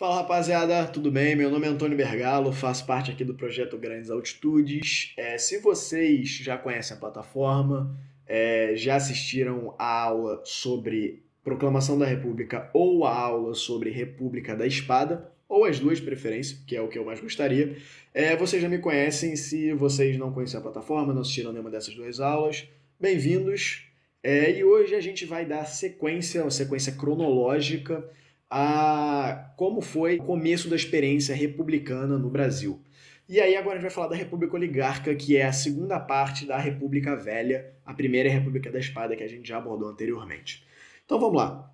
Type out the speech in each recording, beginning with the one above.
Fala rapaziada, tudo bem? Meu nome é Antônio Bergalo, faço parte aqui do projeto Grandes Altitudes. Se vocês já conhecem a plataforma, já assistiram a aula sobre Proclamação da República ou a aula sobre República da Espada, ou as duas de preferência, que é o que eu mais gostaria, vocês já me conhecem. Se vocês não conhecem a plataforma, não assistiram nenhuma dessas duas aulas, bem-vindos. E hoje a gente vai dar sequência, uma sequência cronológica a como foi o começo da experiência republicana no Brasil. E aí agora a gente vai falar da República Oligárquica, que é a segunda parte da República Velha, a primeira é a República da Espada, que a gente já abordou anteriormente. Então vamos lá.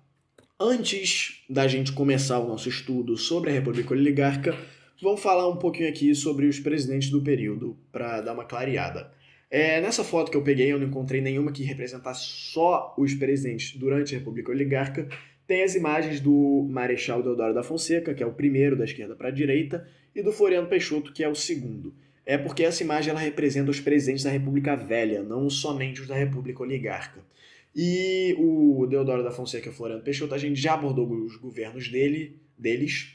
Antes da gente começar o nosso estudo sobre a República Oligárquica, vamos falar um pouquinho aqui sobre os presidentes do período, para dar uma clareada. Nessa foto que eu peguei, eu não encontrei nenhuma que representasse só os presidentes durante a República Oligárquica. Tem as imagens do Marechal Deodoro da Fonseca, que é o primeiro da esquerda para a direita, e do Floriano Peixoto, que é o segundo. É porque essa imagem ela representa os presidentes da República Velha, não somente os da República Oligárquica. E o Deodoro da Fonseca e o Floriano Peixoto, a gente já abordou os governos deles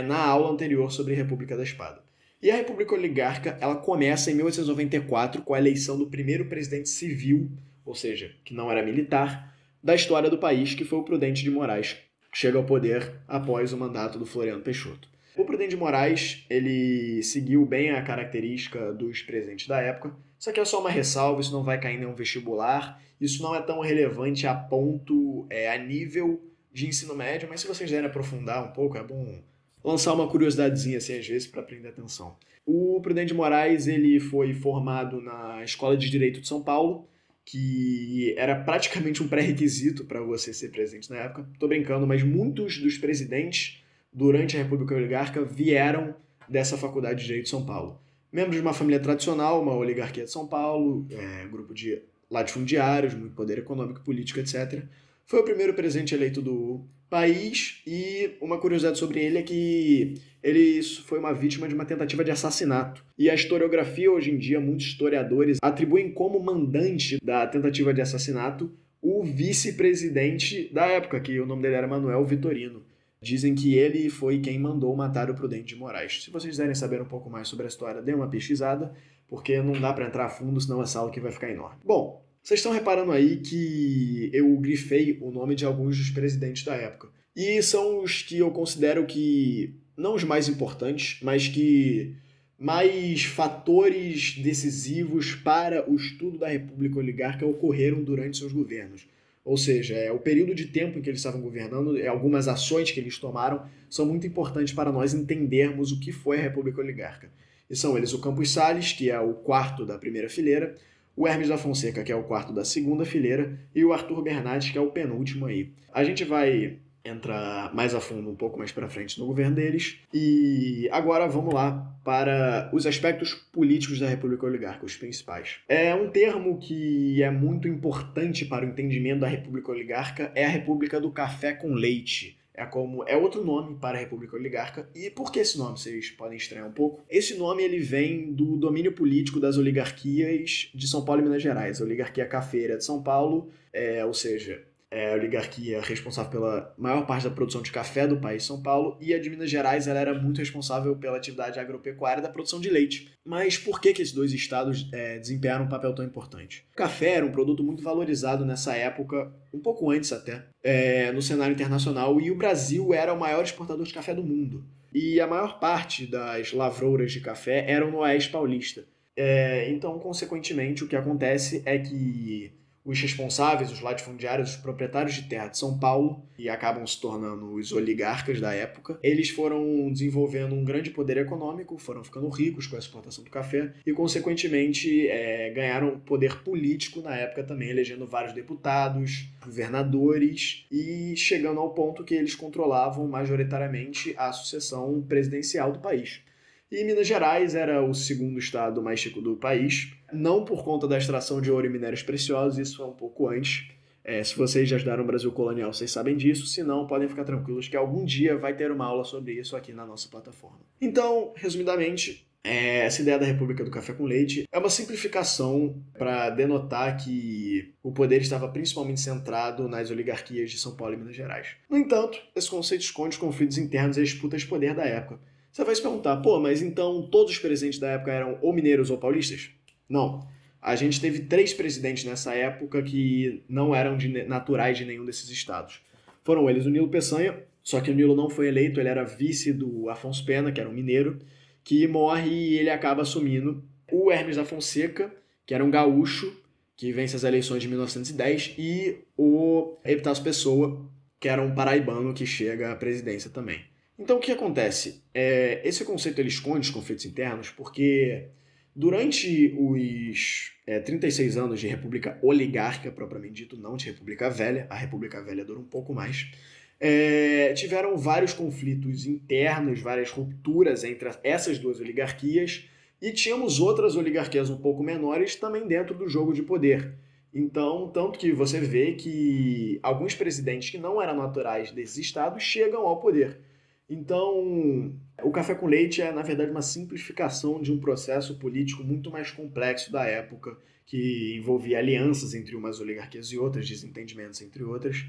na aula anterior sobre a República da Espada. E a República Oligárquica ela começa em 1894 com a eleição do primeiro presidente civil, ou seja, que não era militar, da história do país, que foi o Prudente de Moraes, que chega ao poder após o mandato do Floriano Peixoto. O Prudente de Moraes, ele seguiu bem a característica dos presidentes da época, só que é só uma ressalva, isso não vai cair em nenhum vestibular, isso não é tão relevante a ponto, a nível de ensino médio, mas se vocês quiserem aprofundar um pouco, é bom lançar uma curiosidadezinha assim, às vezes, para prender atenção. O Prudente de Moraes, ele foi formado na Escola de Direito de São Paulo, que era praticamente um pré-requisito para você ser presidente na época. Tô brincando, mas muitos dos presidentes durante a República Oligárquica vieram dessa Faculdade de Direito de São Paulo. Membros de uma família tradicional, uma oligarquia de São Paulo, grupo de latifundiários, muito poder econômico, político, etc. Foi o primeiro presidente eleito do país e uma curiosidade sobre ele é que ele foi uma vítima de uma tentativa de assassinato. E a historiografia, hoje em dia, muitos historiadores atribuem como mandante da tentativa de assassinato o vice-presidente da época, que o nome dele era Manuel Vitorino. Dizem que ele foi quem mandou matar o Prudente de Moraes. Se vocês quiserem saber um pouco mais sobre a história, dê uma pesquisada, porque não dá para entrar a fundo, senão essa aula aqui vai ficar enorme. Bom, vocês estão reparando aí que eu grifei o nome de alguns dos presidentes da época. E são os que eu considero que, não os mais importantes, mas que mais fatores decisivos para o estudo da República Oligárquica ocorreram durante seus governos. Ou seja, o período de tempo em que eles estavam governando, algumas ações que eles tomaram, são muito importantes para nós entendermos o que foi a República Oligárquica. E são eles o Campos Salles, que é o quarto da primeira fileira, o Hermes da Fonseca, que é o quarto da segunda fileira, e o Arthur Bernardes, que é o penúltimo aí. A gente vai entrar mais a fundo um pouco mais para frente no governo deles, e agora vamos lá para os aspectos políticos da República Oligárquica, os principais. Um termo que é muito importante para o entendimento da República Oligárquica é a República do Café com Leite. É outro nome para a República Oligárquica. E por que esse nome? Vocês podem estranhar um pouco. Esse nome ele vem do domínio político das oligarquias de São Paulo e Minas Gerais. A oligarquia cafeira de São Paulo, ou seja, a oligarquia responsável pela maior parte da produção de café do país, São Paulo, e a de Minas Gerais ela era muito responsável pela atividade agropecuária da produção de leite. Mas por que esses dois estados desempenharam um papel tão importante? O café era um produto muito valorizado nessa época, um pouco antes até, no cenário internacional, e o Brasil era o maior exportador de café do mundo. E a maior parte das lavouras de café eram no Oeste Paulista. Então, consequentemente, o que acontece é que os responsáveis, os latifundiários, os proprietários de terra de São Paulo, e acabam se tornando os oligarcas da época, eles foram desenvolvendo um grande poder econômico, foram ficando ricos com a exportação do café e, consequentemente, ganharam poder político na época também, elegendo vários deputados, governadores e chegando ao ponto que eles controlavam majoritariamente a sucessão presidencial do país. E Minas Gerais era o segundo estado mais rico do país, não por conta da extração de ouro e minérios preciosos, isso foi um pouco antes. Se vocês já estudaram o Brasil colonial, vocês sabem disso, se não, podem ficar tranquilos que algum dia vai ter uma aula sobre isso aqui na nossa plataforma. Então, resumidamente, Essa ideia da República do Café com Leite é uma simplificação para denotar que o poder estava principalmente centrado nas oligarquias de São Paulo e Minas Gerais. No entanto, esse conceito esconde os conflitos internos e as disputas de poder da época. Você vai se perguntar, pô, mas então todos os presidentes da época eram ou mineiros ou paulistas? Não. A gente teve 3 presidentes nessa época que não eram naturais de nenhum desses estados. Foram eles o Nilo Peçanha, só que o Nilo não foi eleito, ele era vice do Afonso Pena, que era um mineiro, que morre e ele acaba assumindo. O Hermes da Fonseca, que era um gaúcho, que vence as eleições de 1910, e o Epitácio Pessoa, que era um paraibano que chega à presidência também. Então o que acontece? Esse conceito ele esconde os conflitos internos porque durante os 36 anos de República Oligárquica, propriamente dito, não de República Velha, a República Velha dura um pouco mais, tiveram vários conflitos internos, várias rupturas entre essas 2 oligarquias e tínhamos outras oligarquias um pouco menores também dentro do jogo de poder. Então, tanto que você vê que alguns presidentes que não eram naturais desses estados chegam ao poder. Então, o café com leite é, na verdade, uma simplificação de um processo político muito mais complexo da época, que envolvia alianças entre umas oligarquias e outras, desentendimentos entre outras,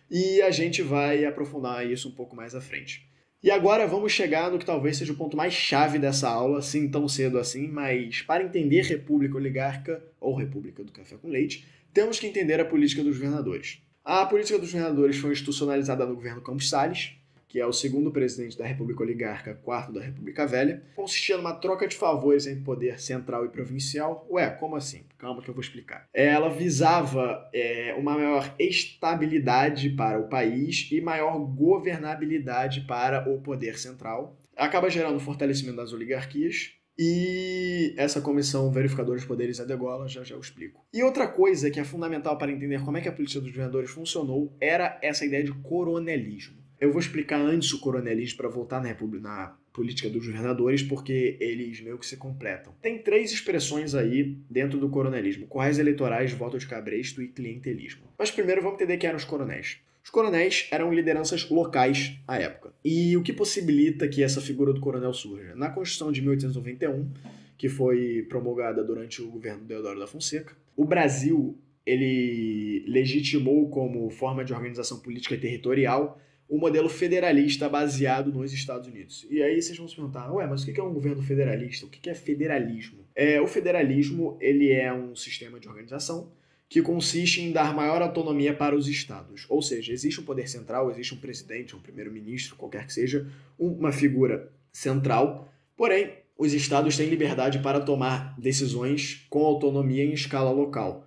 e a gente vai aprofundar isso um pouco mais à frente. E agora vamos chegar no que talvez seja o ponto mais chave dessa aula, sim, tão cedo assim, mas para entender República Oligárquica, ou República do Café com Leite, temos que entender a política dos governadores. A política dos governadores foi institucionalizada no governo Campos Salles, que é o segundo presidente da República Oligárquica, quarto da República Velha, consistia numa troca de favores entre poder central e provincial. Ué, como assim? Calma que eu vou explicar. Ela visava uma maior estabilidade para o país e maior governabilidade para o poder central. Acaba gerando o fortalecimento das oligarquias. E essa comissão verificadora de poderes é degola, já eu explico. E outra coisa que é fundamental para entender como é que a política dos governadores funcionou era essa ideia de coronelismo. Eu vou explicar antes o coronelismo para voltar na política dos governadores, porque eles meio que se completam. Tem 3 expressões aí dentro do coronelismo: currais eleitorais, voto de cabresto e clientelismo. Mas primeiro vamos entender quem eram os coronéis. Os coronéis eram lideranças locais à época. E o que possibilita que essa figura do coronel surja? Na Constituição de 1891, que foi promulgada durante o governo Deodoro da Fonseca, o Brasil ele legitimou como forma de organização política e territorial o modelo federalista baseado nos Estados Unidos. E aí vocês vão se perguntar, ué, mas o que é um governo federalista? O que é federalismo? O federalismo ele é um sistema de organização que consiste em dar maior autonomia para os estados. Ou seja, existe um poder central, existe um presidente, um primeiro-ministro, qualquer que seja, uma figura central, porém, os estados têm liberdade para tomar decisões com autonomia em escala local.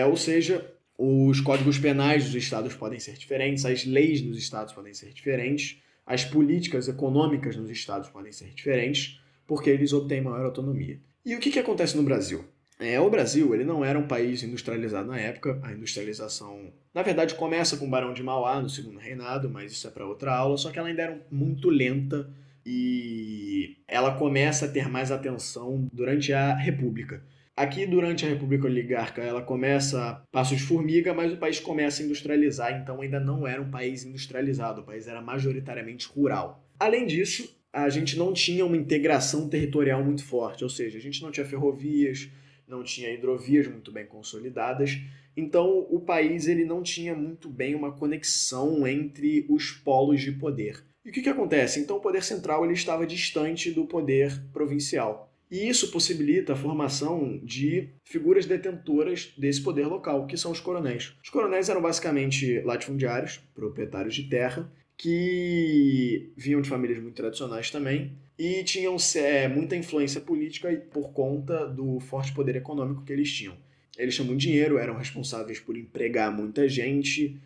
Ou seja, os códigos penais dos estados podem ser diferentes, as leis nos estados podem ser diferentes, as políticas econômicas nos estados podem ser diferentes, porque eles obtêm maior autonomia. E o que acontece no Brasil? O Brasil ele não era um país industrializado na época. A industrialização, na verdade, começa com o Barão de Mauá no segundo reinado, mas isso é para outra aula, só que ela ainda era muito lenta e ela começa a ter mais atenção durante a República. Aqui, durante a República Oligárquica, ela começa a passos de formiga, mas o país começa a industrializar, então ainda não era um país industrializado, o país era majoritariamente rural. Além disso, a gente não tinha uma integração territorial muito forte, ou seja, a gente não tinha ferrovias, não tinha hidrovias muito bem consolidadas, então o país ele não tinha muito bem uma conexão entre os polos de poder. E o que acontece? Então o poder central ele estava distante do poder provincial. E isso possibilita a formação de figuras detentoras desse poder local, que são os coronéis. Os coronéis eram basicamente latifundiários, proprietários de terra, que vinham de famílias muito tradicionais também e tinham muita influência política por conta do forte poder econômico que eles tinham. Eles tinham muito dinheiro, eram responsáveis por empregar muita gente,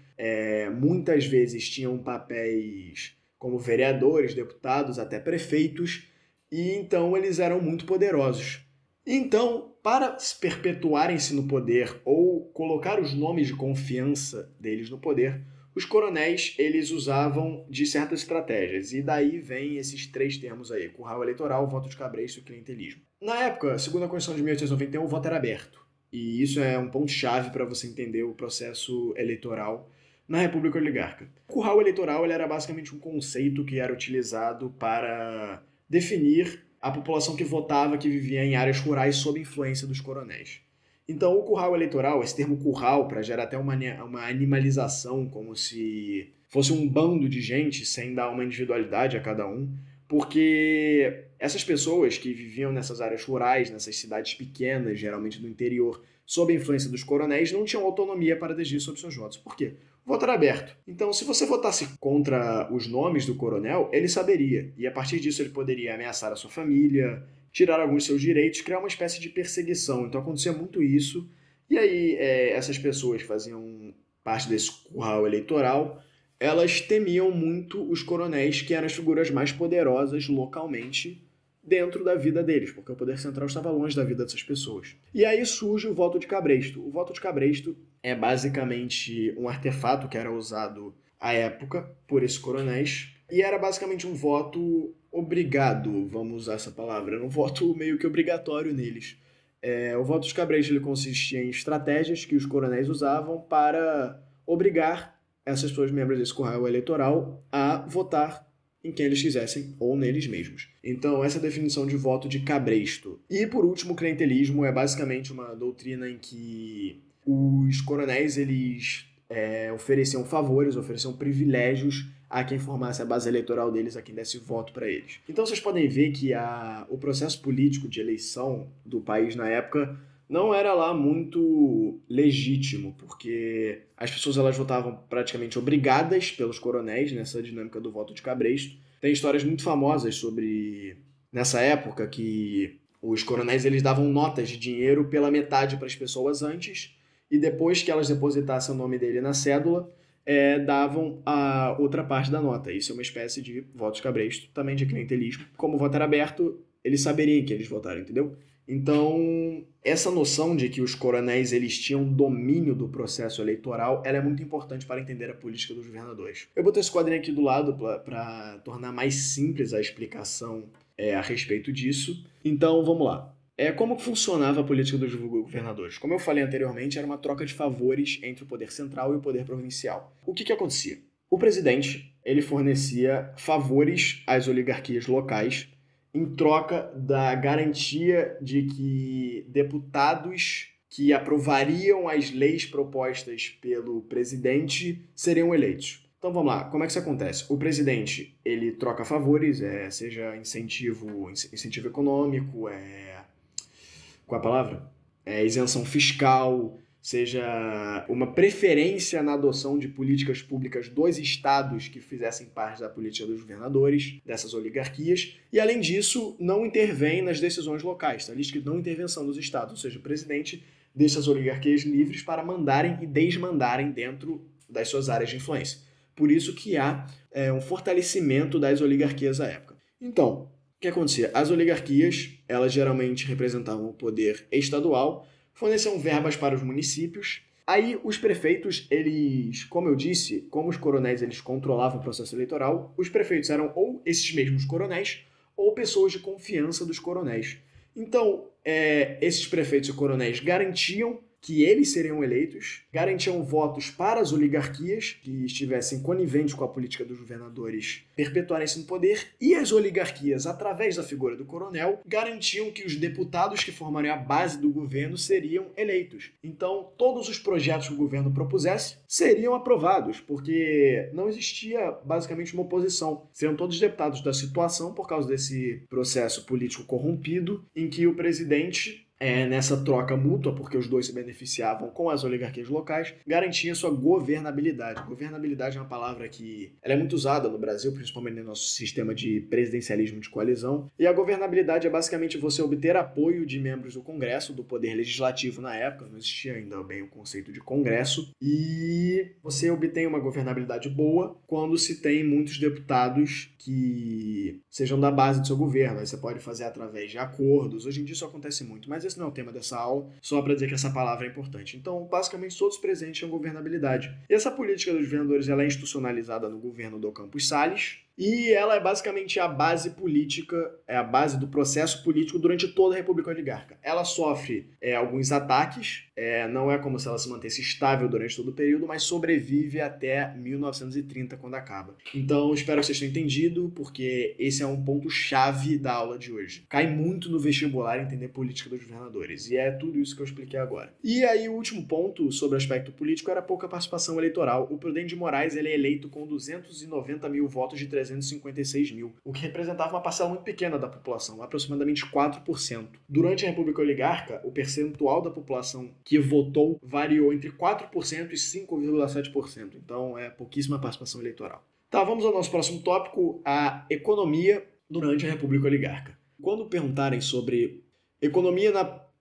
muitas vezes tinham papéis como vereadores, deputados, até prefeitos, e então eles eram muito poderosos. Então, para se perpetuarem-se no poder ou colocar os nomes de confiança deles no poder, os coronéis eles usavam de certas estratégias, e daí vem esses 3 termos aí: curral eleitoral, voto de cabresto e clientelismo. Na época, segundo a Constituição de 1891, o voto era aberto, e isso é um ponto-chave para você entender o processo eleitoral na República Oligárquica. O curral eleitoral ele era basicamente um conceito que era utilizado para definir a população que votava, que vivia em áreas rurais sob influência dos coronéis. Então, o curral eleitoral, esse termo curral, para gerar até uma animalização, como se fosse um bando de gente sem dar uma individualidade a cada um, porque essas pessoas que viviam nessas áreas rurais, nessas cidades pequenas, geralmente do interior, sob a influência dos coronéis, não tinham autonomia para decidir sobre seus votos. Por quê? O voto era aberto. Então, se você votasse contra os nomes do coronel, ele saberia. E a partir disso ele poderia ameaçar a sua família, tirar alguns de seus direitos, criar uma espécie de perseguição. Então acontecia muito isso. E aí essas pessoas que faziam parte desse curral eleitoral, elas temiam muito os coronéis, que eram as figuras mais poderosas localmente dentro da vida deles, porque o poder central estava longe da vida dessas pessoas. E aí surge o voto de cabresto. O voto de cabresto é basicamente um artefato que era usado à época por esses coronéis, e era basicamente um voto obrigado, vamos usar essa palavra, era um voto meio que obrigatório neles. O voto de cabresto ele consistia em estratégias que os coronéis usavam para obrigar essas pessoas, membros desse curral eleitoral, a votar em quem eles quisessem ou neles mesmos. Então, essa é a definição de voto de cabresto. E, por último, o clientelismo é basicamente uma doutrina em que os coronéis eles ofereciam favores, ofereciam privilégios a quem formasse a base eleitoral deles, a quem desse voto para eles. Então, vocês podem ver que o processo político de eleição do país na época não era lá muito legítimo, porque as pessoas elas votavam praticamente obrigadas pelos coronéis nessa dinâmica do voto de cabresto. Tem histórias muito famosas sobre, nessa época, que os coronéis eles davam notas de dinheiro pela metade para as pessoas antes, e depois que elas depositassem o nome dele na cédula, davam a outra parte da nota. Isso é uma espécie de voto de cabresto, também de clientelismo. Como o voto era aberto, eles saberiam que eles votaram, entendeu? Então, essa noção de que os coronéis eles tinham domínio do processo eleitoral, ela é muito importante para entender a política dos governadores. Eu botei esse quadrinho aqui do lado para tornar mais simples a explicação a respeito disso. Então, vamos lá. Como que funcionava a política dos governadores? Como eu falei anteriormente, era uma troca de favores entre o poder central e o poder provincial. O que acontecia? O presidente ele fornecia favores às oligarquias locais em troca da garantia de que deputados que aprovariam as leis propostas pelo presidente seriam eleitos. Então vamos lá, como é que isso acontece? O presidente ele troca favores, seja incentivo econômico, qual é a palavra? Isenção fiscal, seja uma preferência na adoção de políticas públicas dos estados que fizessem parte da política dos governadores, dessas oligarquias, e além disso, não intervém nas decisões locais, está escrito não intervenção dos estados, ou seja, o presidente deixa as oligarquias livres para mandarem e desmandarem dentro das suas áreas de influência. Por isso que há um fortalecimento das oligarquias à época. Então, o que acontecia? As oligarquias, elas geralmente representavam o poder estadual, forneciam verbas para os municípios. Aí os prefeitos, eles, como eu disse, como os coronéis eles controlavam o processo eleitoral, os prefeitos eram ou esses mesmos coronéis ou pessoas de confiança dos coronéis. Então, esses prefeitos e coronéis garantiam que eles seriam eleitos, garantiam votos para as oligarquias que estivessem coniventes com a política dos governadores perpetuarem-se no poder, e as oligarquias, através da figura do coronel, garantiam que os deputados que formariam a base do governo seriam eleitos. Então, todos os projetos que o governo propusesse seriam aprovados, porque não existia basicamente uma oposição. Seriam todos deputados da situação por causa desse processo político corrompido, em que o presidente nessa troca mútua, porque os dois se beneficiavam com as oligarquias locais, garantia sua governabilidade. Governabilidade é uma palavra que ela é muito usada no Brasil, principalmente no nosso sistema de presidencialismo de coalizão. E a governabilidade é basicamente você obter apoio de membros do Congresso, do Poder Legislativo na época, não existia ainda bem o conceito de Congresso, e você obtém uma governabilidade boa quando se tem muitos deputados que sejam da base do seu governo. Aí você pode fazer através de acordos. Hoje em dia isso acontece muito, mas esse não é o tema dessa aula, só para dizer que essa palavra é importante. Então, basicamente, todos os presentes têm governabilidade. E essa política dos governadores ela é institucionalizada no governo do Campos Salles, E ela é basicamente a base política, é a base do processo político durante toda a República Oligárquica. Ela sofre alguns ataques, não é como se ela se mantesse estável durante todo o período, mas sobrevive até 1930, quando acaba. Então, espero que vocês tenham entendido, porque esse é um ponto-chave da aula de hoje. Cai muito no vestibular entender política dos governadores, e é tudo isso que eu expliquei agora. E aí, o último ponto sobre o aspecto político era a pouca participação eleitoral. O Prudente de Moraes ele é eleito com 290 mil votos de 356 mil, o que representava uma parcela muito pequena da população, aproximadamente 4%. Durante a República Oligárquica, o percentual da população que votou variou entre 4% e 5,7%, então é pouquíssima participação eleitoral. Tá, vamos ao nosso próximo tópico, a economia durante a República Oligárquica. Quando perguntarem sobre economia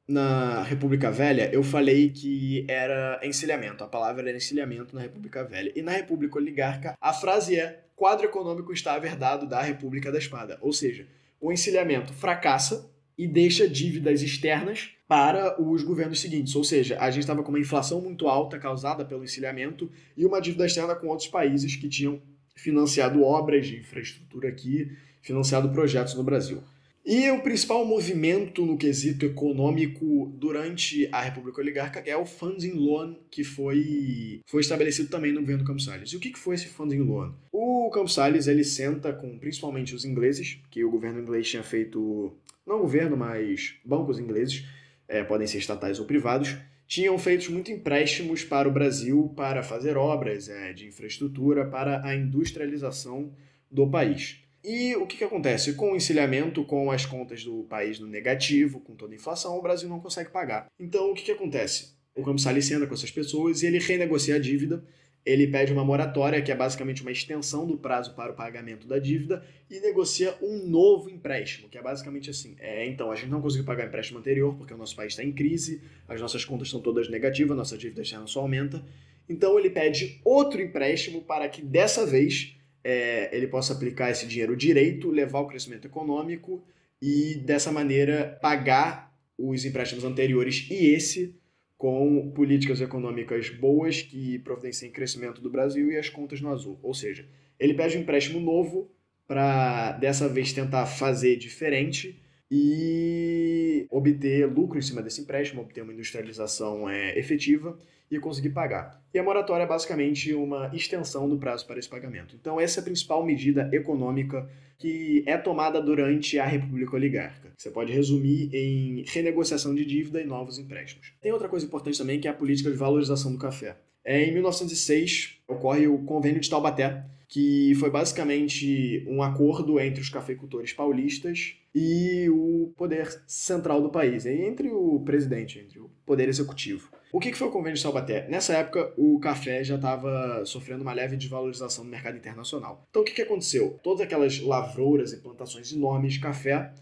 na República Velha, eu falei que era encilhamento, a palavra era encilhamento na República Velha. E na República Oligárquica, a frase é: quadro econômico está herdado da República da Espada. Ou seja, o encilhamento fracassa e deixa dívidas externas para os governos seguintes. Ou seja, a gente estava com uma inflação muito alta causada pelo encilhamento e uma dívida externa com outros países que tinham financiado obras de infraestrutura aqui, financiado projetos no Brasil. E o principal movimento no quesito econômico durante a República Oligárquica é o Funding Loan, que foi estabelecido também no governo Campos Salles. E o que foi esse Funding Loan? O Campos Salles ele senta com principalmente os ingleses, que o governo inglês tinha feito, não o governo, mas bancos ingleses, podem ser estatais ou privados, tinham feito muito empréstimos para o Brasil para fazer obras de infraestrutura para a industrialização do país. E o que acontece? Com o encilhamento, com as contas do país no negativo, com toda a inflação, o Brasil não consegue pagar. Então, o que acontece? O Campos Salles senta com essas pessoas e ele renegocia a dívida, ele pede uma moratória, que é basicamente uma extensão do prazo para o pagamento da dívida, e negocia um novo empréstimo, que é basicamente assim. Então, a gente não conseguiu pagar o empréstimo anterior, porque o nosso país está em crise, as nossas contas estão todas negativas, a nossa dívida externa só aumenta. Então, ele pede outro empréstimo para que, dessa vez, ele possa aplicar esse dinheiro direito, levar o crescimento econômico e, dessa maneira, pagar os empréstimos anteriores e esse com políticas econômicas boas que providenciem crescimento do Brasil e as contas no azul. Ou seja, ele pede um empréstimo novo para, dessa vez, tentar fazer diferente e obter lucro em cima desse empréstimo, obter uma industrialização efetiva e conseguir pagar. E a moratória é basicamente uma extensão do prazo para esse pagamento. Então essa é a principal medida econômica que é tomada durante a República Oligárquica. Você pode resumir em renegociação de dívida e novos empréstimos. Tem outra coisa importante também, que é a política de valorização do café. Em 1906, ocorre o Convênio de Taubaté, que foi basicamente um acordo entre os cafeicultores paulistas e o poder central do país, entre o presidente, entre o poder executivo. O que foi o Convênio de Taubaté? Nessa época, o café já estava sofrendo uma leve desvalorização no mercado internacional. Então, o que aconteceu? Todas aquelas lavouras e plantações enormes de café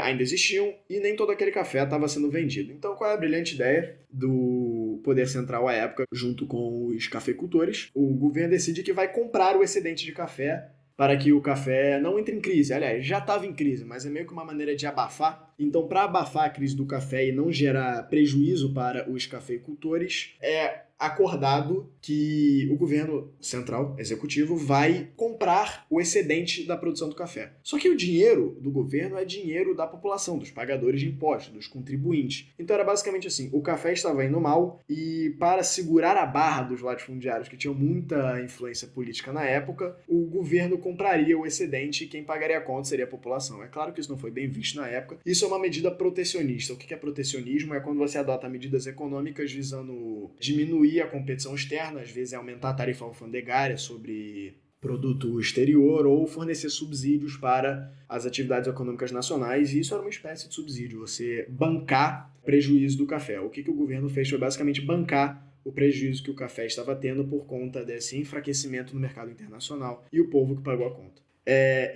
ainda existiam e nem todo aquele café estava sendo vendido. Então, qual é a brilhante ideia do poder central à época, junto com os cafeicultores? O governo decide que vai comprar o excedente de café para que o café não entre em crise. Aliás, já estava em crise, mas é meio que uma maneira de abafar. Então, para abafar a crise do café e não gerar prejuízo para os cafeicultores, é acordado que o governo central, executivo, vai comprar o excedente da produção do café. Só que o dinheiro do governo é dinheiro da população, dos pagadores de impostos, dos contribuintes. Então era basicamente assim, o café estava indo mal e para segurar a barra dos latifundiários, que tinham muita influência política na época, o governo compraria o excedente e quem pagaria a conta seria a população. É claro que isso não foi bem visto na época. Isso é uma medida protecionista. O que é protecionismo? É quando você adota medidas econômicas visando diminuir a competição externa, às vezes é aumentar a tarifa alfandegária sobre produto exterior ou fornecer subsídios para as atividades econômicas nacionais, e isso era uma espécie de subsídio, você bancar o prejuízo do café. O que o governo fez foi basicamente bancar o prejuízo que o café estava tendo por conta desse enfraquecimento no mercado internacional e o povo que pagou a conta.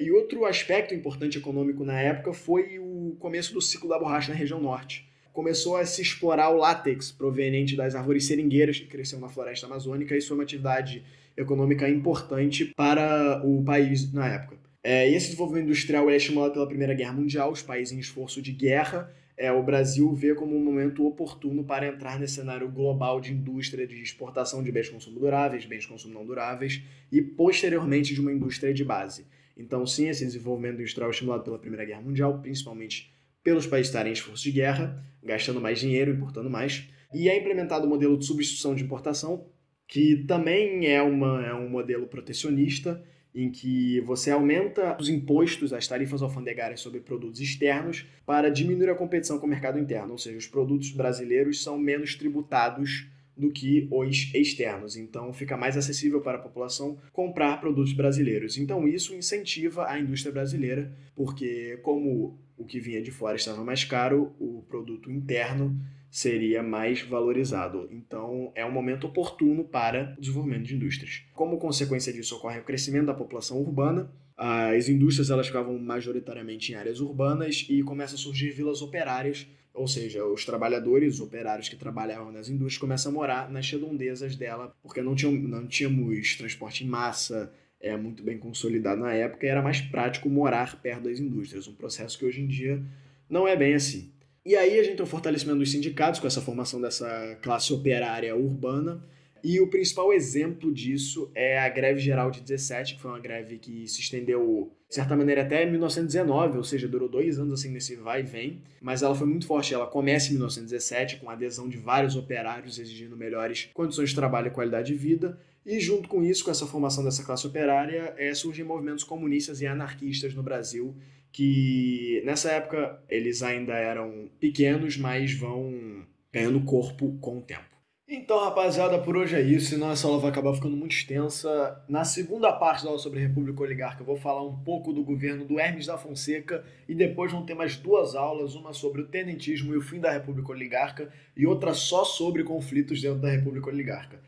E outro aspecto importante econômico na época foi o começo do ciclo da borracha na região norte. Começou a se explorar o látex proveniente das árvores seringueiras que cresceram na floresta amazônica. Isso foi uma atividade econômica importante para o país na época. E esse desenvolvimento industrial é estimulado pela Primeira Guerra Mundial, os países em esforço de guerra. O Brasil vê como um momento oportuno para entrar nesse cenário global de indústria de exportação de bens de consumo duráveis, bens de consumo não duráveis e, posteriormente, de uma indústria de base. Então, sim, esse desenvolvimento industrial é estimulado pela Primeira Guerra Mundial, principalmente pelos países estarem em esforço de guerra, gastando mais dinheiro, importando mais. E é implementado o modelo de substituição de importação, que também é um modelo protecionista, em que você aumenta os impostos, as tarifas alfandegárias sobre produtos externos para diminuir a competição com o mercado interno, ou seja, os produtos brasileiros são menos tributados do que os externos, então fica mais acessível para a população comprar produtos brasileiros. Então isso incentiva a indústria brasileira, porque como o que vinha de fora estava mais caro, o produto interno seria mais valorizado. Então, é um momento oportuno para o desenvolvimento de indústrias. Como consequência disso, ocorre o crescimento da população urbana. As indústrias elas ficavam majoritariamente em áreas urbanas e começam a surgir vilas operárias, ou seja, os trabalhadores, os operários que trabalhavam nas indústrias começam a morar nas redondezas dela, porque não tínhamos transporte em massa, muito bem consolidado na época, e era mais prático morar perto das indústrias, um processo que hoje em dia não é bem assim. E aí a gente tem o fortalecimento dos sindicatos com essa formação dessa classe operária urbana. E o principal exemplo disso é a greve geral de 17, que foi uma greve que se estendeu, de certa maneira, até 1919, ou seja, durou 2 anos assim nesse vai e vem, mas ela foi muito forte. Ela começa em 1917 com a adesão de vários operários exigindo melhores condições de trabalho e qualidade de vida. E junto com isso, com essa formação dessa classe operária, surgem movimentos comunistas e anarquistas no Brasil, que nessa época eles ainda eram pequenos, mas vão ganhando corpo com o tempo. Então, rapaziada, por hoje é isso, senão essa aula vai acabar ficando muito extensa. Na segunda parte da aula sobre a República Oligárquica, eu vou falar um pouco do governo do Hermes da Fonseca e depois vão ter mais 2 aulas, uma sobre o tenentismo e o fim da República Oligárquica e outra só sobre conflitos dentro da República Oligárquica.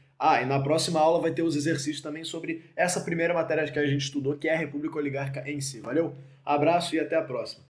E na próxima aula vai ter os exercícios também sobre essa primeira matéria que a gente estudou, que é a República Oligárquica em si. Valeu? Abraço e até a próxima.